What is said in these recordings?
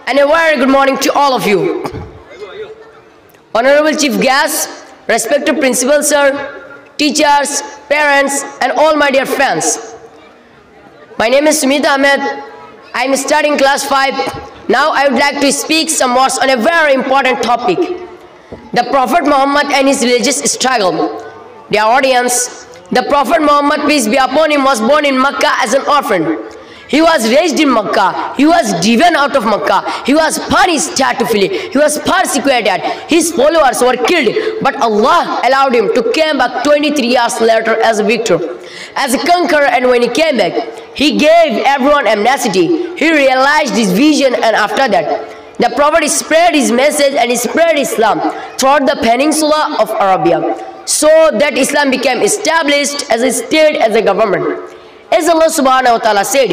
And a very good morning to all of you. Honorable Chief Guests, respected Principal Sir, teachers, parents, and all my dear friends. My name is Sumit Ahmed. I am studying class 5. Now I would like to speak some words on a very important topic. The Prophet Muhammad and his religious struggle. Dear audience, the Prophet Muhammad, peace be upon him, was born in Mecca as an orphan. He was raised in Mecca. He was driven out of Mecca. He was punished terribly. He was persecuted. His followers were killed. But Allah allowed him to come back 23 years later as a victor, as a conqueror. And when he came back, he gave everyone amnesty. He realized his vision, and after that, the Prophet spread his message and he spread Islam throughout the peninsula of Arabia, so that Islam became established as a state, as a government. As Allah subhanahu wa ta'ala said,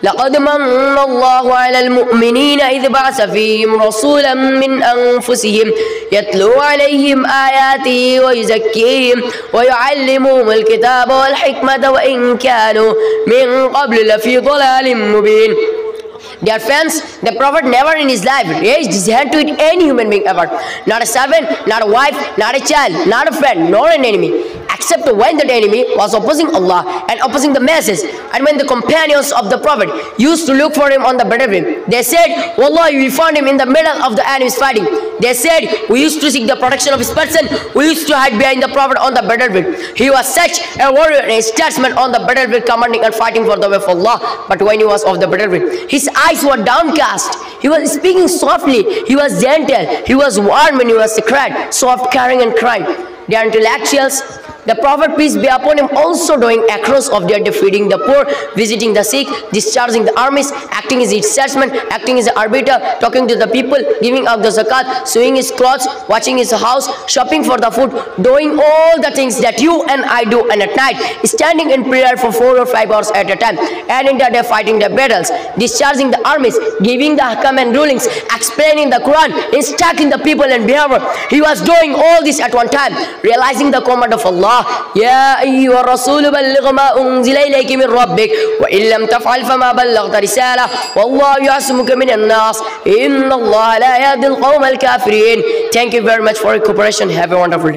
لَقَدْ مَنَّ اللَّهُ عَلَى الْمُؤْمِنِينَ إِذْ بَعَثَ فِيهِمْ رَسُولًا مِّنْ أَنفُسِهِمْ يَتْلُو عَلَيْهِمْ آيَاتِهِ وَيُزَكِّيهِمْ وَيُعَلِّمُهُمُ الْكِتَابَ وَالْحِكْمَةَ وَإِنْ كَانُوا مِنْ قَبْلُ لَفِي ضَلَالٍ مُبِينٍ. Dear friends, the Prophet never in his life raised his hand to hit any human being ever. Not a servant, not a wife, not a child, not a friend, nor an enemy. Except when that enemy was opposing Allah and opposing the masses. And when the companions of the Prophet used to look for him on the battlefield, they said, Wallah, we found him in the middle of the enemies fighting. They said, we used to seek the protection of his person. We used to hide behind the Prophet on the battlefield. He was such a warrior and a statesman on the battlefield, commanding and fighting for the way of Allah. But when he was off the battlefield, his eyes were downcast. He was speaking softly. He was gentle. He was warm when he was cried, soft, caring, and crying. Dear intellectuals, the Prophet, peace be upon him, also doing across of their feeding the poor, visiting the sick, discharging the armies, acting as its statesman, acting as an arbiter, talking to the people, giving out the zakat, sewing his clothes, watching his house, shopping for the food, doing all the things that you and I do, and at night, standing in prayer for 4 or 5 hours at a time, and in the day fighting the battles, discharging the armies, giving the hakam and rulings, explaining the Quran, instructing the people and behavior. He was doing all this at one time, realizing the command of Allah. يا أيها الرسول بلغ ما أنزل إليك من ربك وإن لم تفعل فما بلغت رسالة والله يعصمك من الناس إن الله لا يهدي القوم الكافرين. Thank you very much for your cooperation. Have a wonderful day.